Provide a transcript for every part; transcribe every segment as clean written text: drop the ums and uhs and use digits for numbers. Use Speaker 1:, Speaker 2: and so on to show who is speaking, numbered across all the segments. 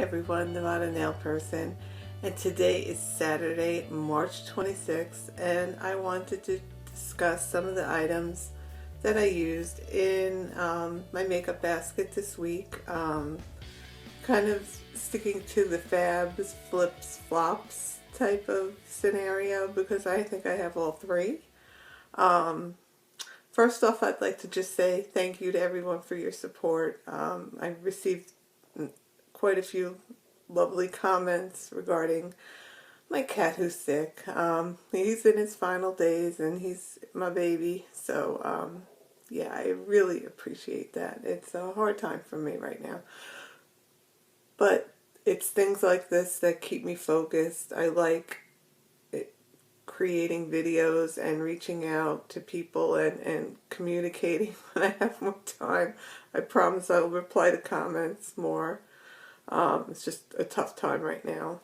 Speaker 1: everyone, Not a Nail Person, and today is Saturday, March 26th, and I wanted to discuss some of the items that I used in my makeup basket this week, kind of sticking to the Fabs, flips, flops type of scenario because I think I have all three. First off, I'd like to just say thank you to everyone for your support. I received quite a few lovely comments regarding my cat who's sick. He's in his final days and he's my baby, so yeah, I really appreciate that. It's a hard time for me right now, but it's things like this that keep me focused. I like creating videos and reaching out to people and communicating when I have more time. I promise I'll reply to comments more. It's just a tough time right now.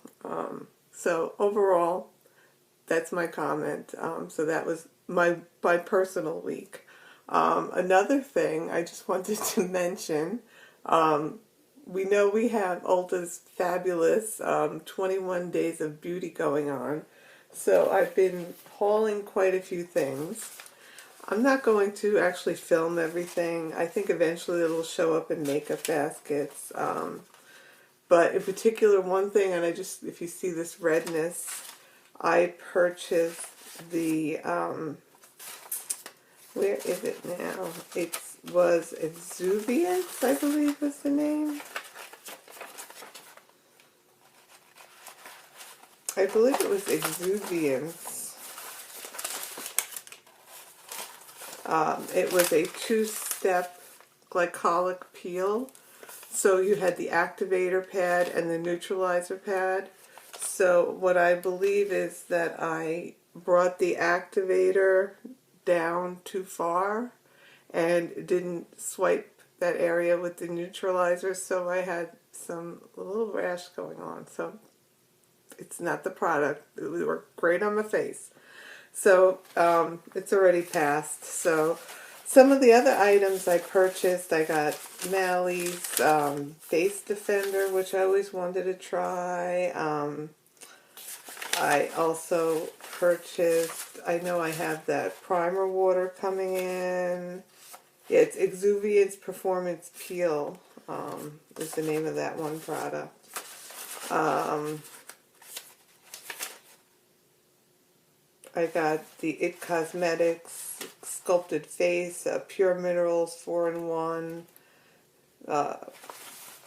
Speaker 1: So overall, that's my comment. So that was my personal week. Another thing I just wanted to mention, we know we have Ulta's fabulous 21 days of beauty going on. So I've been hauling quite a few things. I'm not going to actually film everything. I think eventually it'll show up in makeup baskets. But in particular, one thing, and if you see this redness, I purchased the, where is it now? It was Exuviance, I believe was the name. I believe it was Exuviance. It was a two-step glycolic peel. So you had the activator pad and the neutralizer pad. So what I believe is that I brought the activator down too far and didn't swipe that area with the neutralizer, so I had a little rash going on. So it's not the product. It worked great on my face. So it's already passed. So some of the other items I purchased, I got Mally's Face Defender, which I always wanted to try. I also purchased, I know I have that primer water coming in. Yeah, it's Exuviance Performance Peel is the name of that one product. I got the It Cosmetics Sculpted Face, Pure Minerals 4-in-1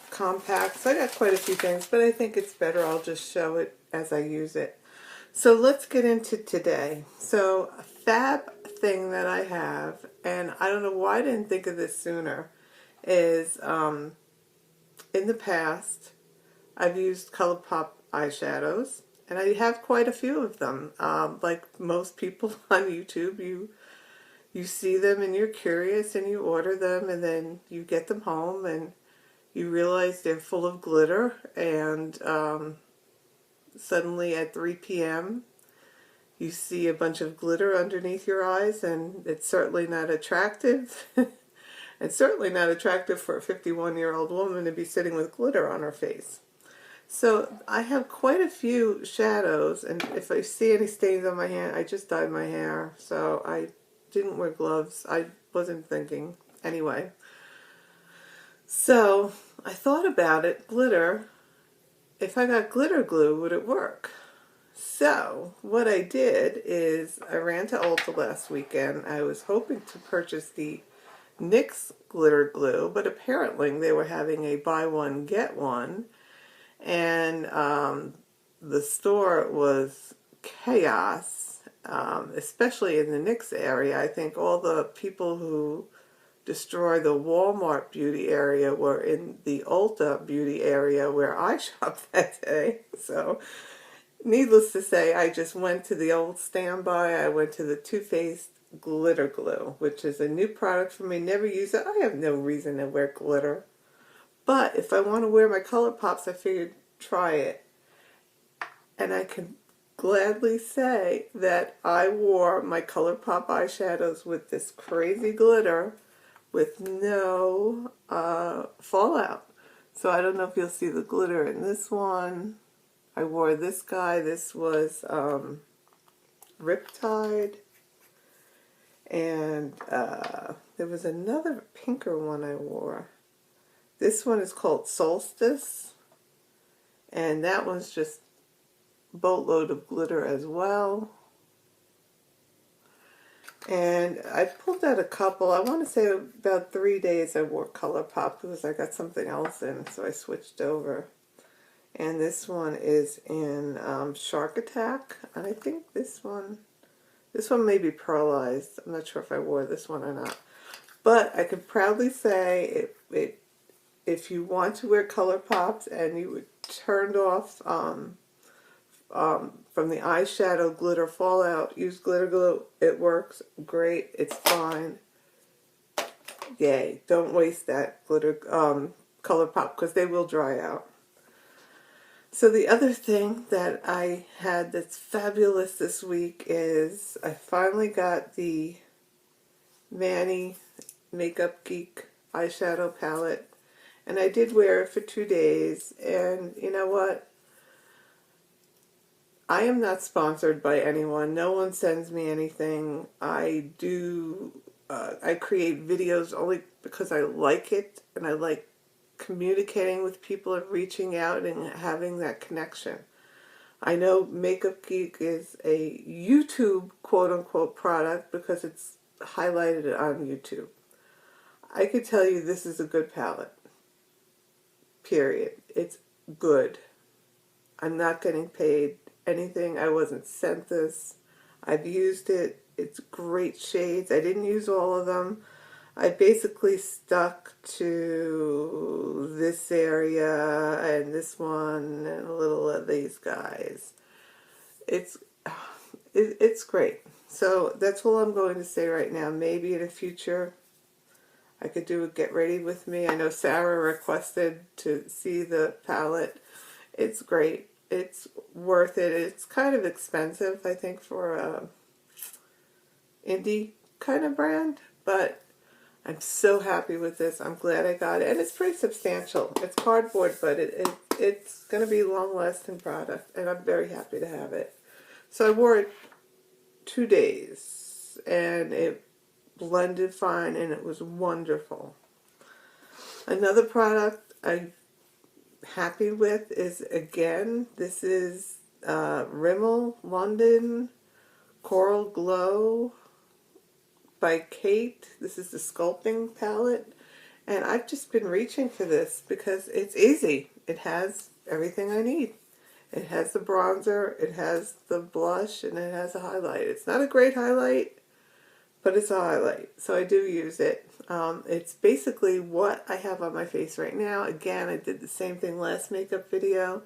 Speaker 1: compacts. I got quite a few things, but I think it's better I'll just show it as I use it. So let's get into today. So a fab thing that I have, and I don't know why I didn't think of this sooner, is in the past I've used ColourPop eyeshadows. And I have quite a few of them. Like most people on YouTube, you see them and you're curious and you order them and then you get them home and you realize they're full of glitter, and suddenly at 3 p.m. you see a bunch of glitter underneath your eyes, and it's certainly not attractive. And certainly not attractive for a 51-year-old woman to be sitting with glitter on her face. So I have quite a few shadows, and if I see any stains on my hand, I just dyed my hair, so I didn't wear gloves. I wasn't thinking. Anyway, so I thought about it. Glitter, if I got glitter glue, would it work? So what I did is I ran to Ulta last weekend. I was hoping to purchase the NYX glitter glue, but apparently they were having a buy one, get one. And the store was chaos, especially in the NYX area. I think all the people who destroy the Walmart beauty area were in the Ulta beauty area where I shopped that day. So needless to say, I just went to the old standby. I went to the Too Faced Glitter Glue, which is a new product for me. Never use it. I have no reason to wear glitter. But if I want to wear my ColourPops, I figured try it. And I can gladly say that I wore my ColourPop eyeshadows with this crazy glitter with no fallout. So I don't know if you'll see the glitter in this one. I wore this guy. This was Riptide. And there was another pinker one I wore. This one is called Solstice. And that one's just boatload of glitter as well. And I pulled out a couple. I want to say about 3 days I wore ColourPop because I got something else in, so I switched over. And this one is in Shark Attack. And I think this one may be pearlized. I'm not sure if I wore this one or not. But I can proudly say if you want to wear ColourPops and you were turned off from the eyeshadow glitter fallout, use glitter glue. It works great. It's fine. Yay. Don't waste that glitter ColourPop because they will dry out. So the other thing that I had that's fabulous this week is I finally got the Manny Makeup Geek eyeshadow palette. And I did wear it for 2 days. And you know what? I am not sponsored by anyone. No one sends me anything. I create videos only because I like it and I like communicating with people and reaching out and having that connection. I know Makeup Geek is a YouTube quote-unquote product because it's highlighted on YouTube. I could tell you this is a good palette. Period. It's good. I'm not getting paid anything. I wasn't sent this. I've used it. It's great shades. I didn't use all of them. I basically stuck to this area and this one and a little of these guys. It's great. So that's all I'm going to say right now. Maybe in the future I could do a get ready with me. I know Sarah requested to see the palette. It's great. It's worth it. It's kind of expensive, I think, for a indie kind of brand, but I'm so happy with this. I'm glad I got it. And it's pretty substantial. It's cardboard, but it's going to be a long-lasting product, and I'm very happy to have it. So I wore it 2 days, and it blended fine, and it was wonderful. Another product I'm happy with is, again, this is Rimmel London Coral Glow by Kate. This is the sculpting palette, and I've just been reaching for this because it's easy. It has everything I need. It has the bronzer, it has the blush, and it has a highlight. It's not a great highlight, but it's a highlight, so I do use it. It's basically what I have on my face right now. Again, I did the same thing last makeup video.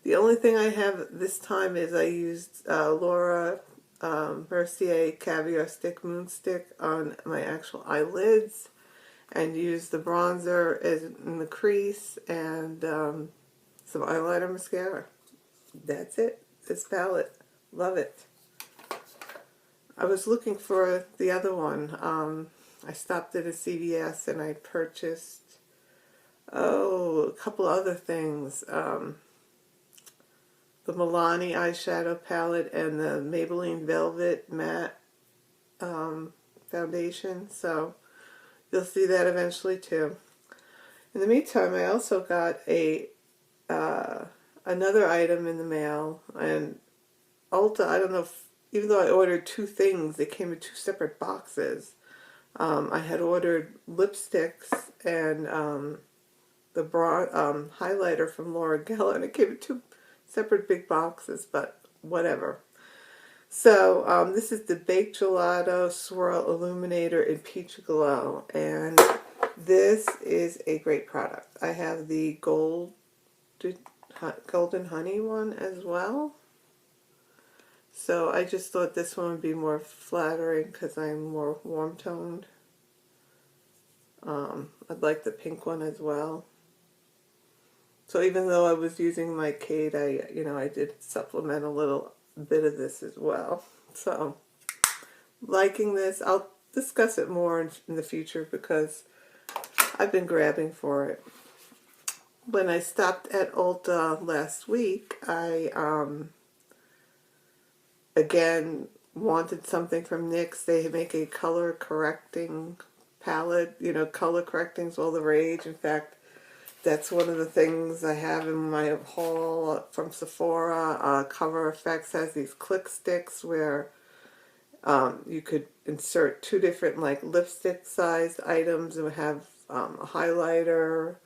Speaker 1: The only thing I have this time is I used Laura Mercier Caviar Stick Moon Stick on my actual eyelids and used the bronzer in the crease and some eyeliner mascara. That's it. This palette. Love it. I was looking for the other one. I stopped at a CVS and I purchased a couple other things. The Milani eyeshadow palette and the Maybelline Velvet Matte foundation. So you'll see that eventually too. In the meantime, I also got another item in the mail, and Ulta, I don't know if, even though I ordered 2 things, they came in 2 separate boxes. I had ordered lipsticks and the highlighter from Laura Geller, and it came in 2 separate big boxes, but whatever. So this is the Baked Gelato Swirl Illuminator in Peach Glow, and this is a great product. I have the Golden Honey one as well. So I just thought this one would be more flattering because I'm more warm-toned. I'd like the pink one as well. So even though I was using my Kate, I did supplement a little bit of this as well. So liking this. I'll discuss it more in the future because I've been grabbing for it. when I stopped at Ulta last week, I again wanted something from NYX. They make a color correcting palette. You know, color correcting's all the rage. In fact, that's one of the things I have in my haul from Sephora. Cover Effects has these click sticks where you could insert two different like lipstick sized items and have a highlighter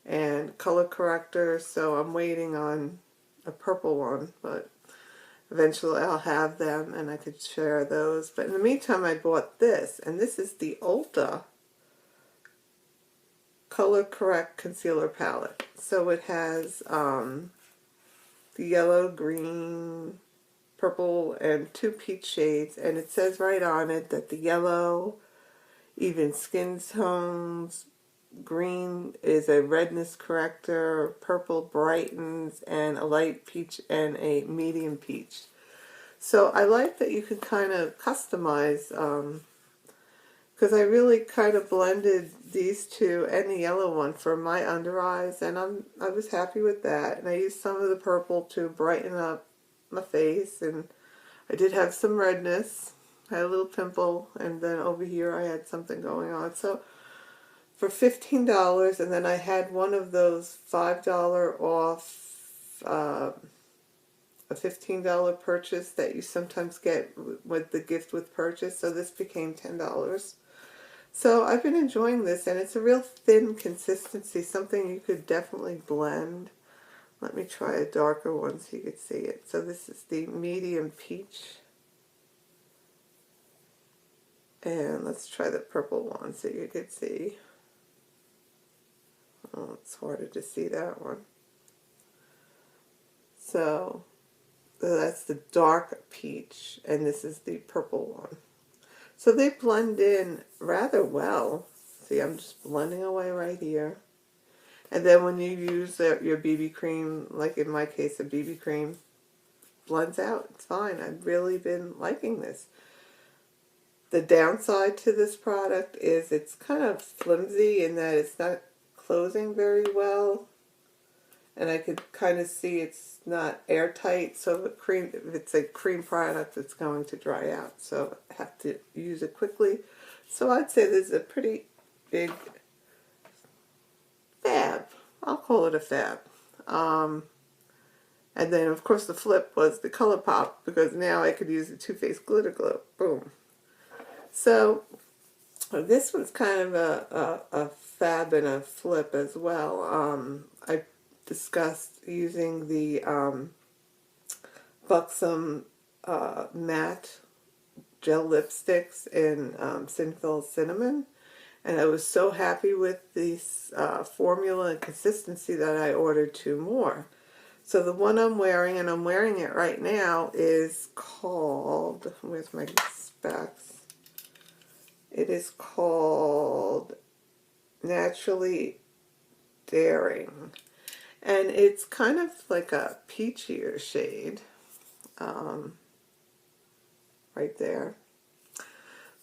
Speaker 1: and color corrector. So I'm waiting on a purple one, but eventually I'll have them and I could share those. But in the meantime, I bought this, and this is the Ulta Color Correct Concealer Palette. So it has the yellow, green, purple, and 2 peach shades, and it says right on it that the yellow even skin tones, green is a redness corrector, purple brightens, and a light peach and a medium peach. So I like that you can kind of customize, because I really kind of blended these two and the yellow one for my under eyes, and I was happy with that. And I used some of the purple to brighten up my face, and I did have some redness. I had a little pimple, and then over here I had something going on. So for $15, and then I had one of those $5 off, a $15 purchase that you sometimes get with the gift with purchase. So this became $10. So I've been enjoying this, and it's a real thin consistency, something you could definitely blend. Let me try a darker one so you could see it. So this is the medium peach. And let's try the purple one so you could see. Oh, it's harder to see that one. So that's the dark peach, and this is the purple one. So they blend in rather well. See, I'm just blending away right here. And then when you use your BB cream, like in my case, a BB cream, blends out. It's fine. I've really been liking this. The downside to this product is it's kind of flimsy in that it's not closing very well. And I could kind of see it's not airtight. So if it's a cream product, it's going to dry out. So I have to use it quickly. So I'd say this is a pretty big fab. I'll call it a fab. And then, of course, the flip was the ColourPop, because now I could use the Too Faced Glitter Glow. Boom. So this one's kind of a fab and a flip as well. I discussed using the Buxom matte gel lipsticks in Sinful Cinnamon, and I was so happy with this formula and consistency that I ordered 2 more. So the one I'm wearing, and I'm wearing it right now, is called, where's my specs? It is called Naturally Daring. And it's kind of like a peachier shade. Right there.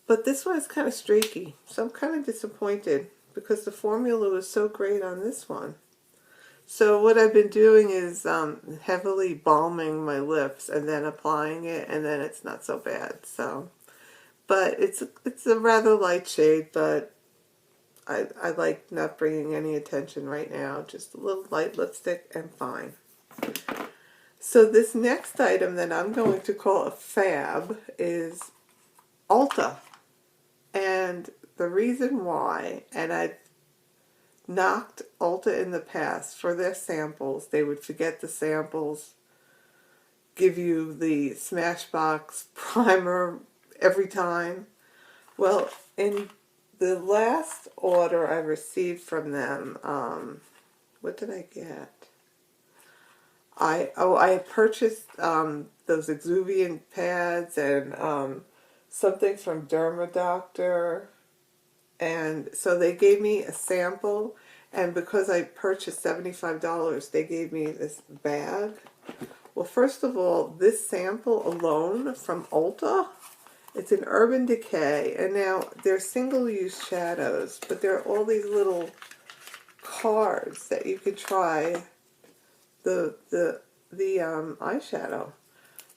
Speaker 1: But this one is kind of streaky. So I'm kind of disappointed because the formula was so great on this one. So what I've been doing is heavily balming my lips and then applying it, and then it's not so bad. So, but it's a rather light shade, but I like not bringing any attention right now. Just a little light lipstick and fine. So this next item that I'm going to call a fab is Ulta. And the reason why, and I've knocked Ulta in the past for their samples. They would forget the samples, give you the Smashbox primer every time. Well, in the last order I received from them, what did I get? I purchased those exuviant pads and something from Derma Doctor. And so they gave me a sample, and because I purchased $75, they gave me this bag. Well, first of all, this sample alone from Ulta, it's an Urban Decay, and now they're single-use shadows, but there are all these little cards that you could try the eyeshadow.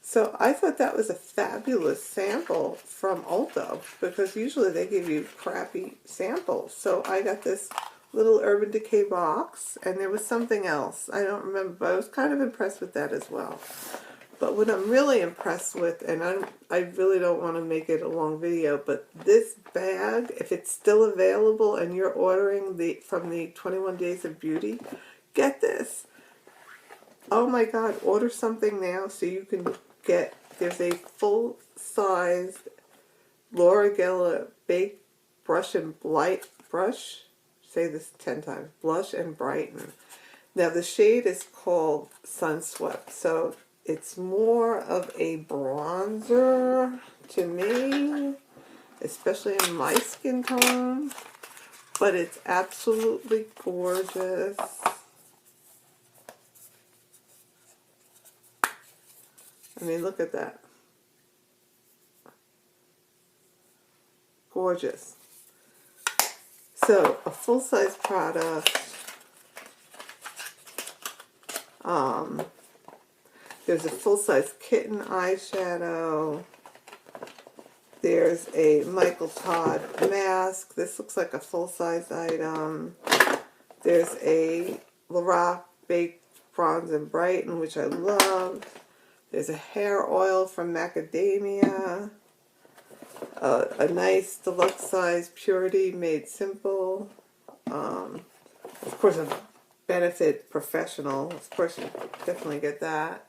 Speaker 1: So I thought that was a fabulous sample from Ulta, because usually they give you crappy samples. So I got this little Urban Decay box, and there was something else. I don't remember, but I was kind of impressed with that as well. But what I'm really impressed with, and I really don't want to make it a long video, but this bag, if it's still available and you're ordering from the 21 Days of Beauty, get this. Oh my God, order something now so you can get, there's a full-size Laura Geller Baked Brush and Blight Brush. Say this 10 times. Blush and Brighten. Now the shade is called Sunswept, so it's more of a bronzer to me, especially in my skin tone, but it's absolutely gorgeous. I mean, look at that. Gorgeous. So, a full-size product. There's a full-size kitten eyeshadow. There's a Michael Todd mask. This looks like a full-size item. There's a Lorac Baked Bronze and Brighten, which I love. There's a hair oil from Macadamia. A nice deluxe size Purity Made Simple. Of course, a Benefit Professional. Of course, you definitely get that.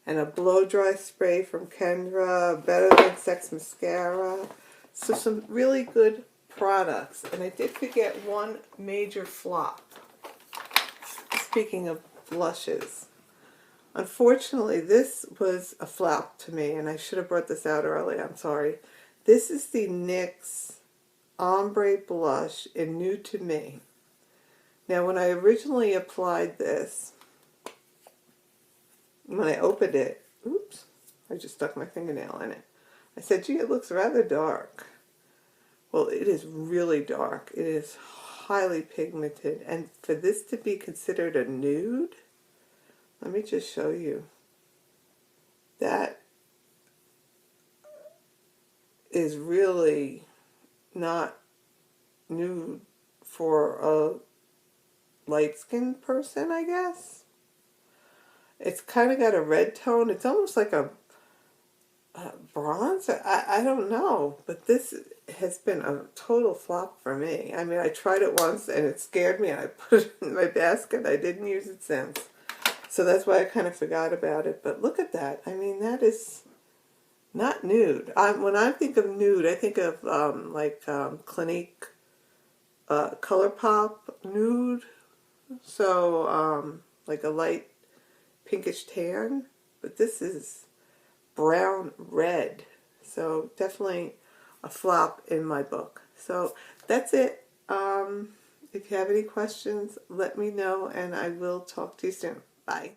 Speaker 1: And a blow dry spray from Kendra. Better Than Sex Mascara. So some really good products. And I did forget one major flop. Speaking of blushes. Unfortunately, this was a flop to me, and I should have brought this out early. I'm sorry. This is the NYX Ombre Blush in Nude to Me. Now, when I originally applied this, when I opened it, oops, I just stuck my fingernail in it. I said, gee, it looks rather dark. Well, it is really dark. It is highly pigmented, and for this to be considered a nude, let me just show you. That is really not nude for a light-skinned person, I guess. It's kind of got a red tone. It's almost like a bronze. I don't know, but this has been a total flop for me. I mean, I tried it once and it scared me, and I put it in my basket. I didn't use it since. So that's why I kind of forgot about it. But look at that. I mean, that is not nude. When I think of nude, I think of Clinique ColourPop nude. So like a light pinkish tan. But this is brown red. So definitely a flop in my book. So that's it. If you have any questions, let me know, and I will talk to you soon. Bye.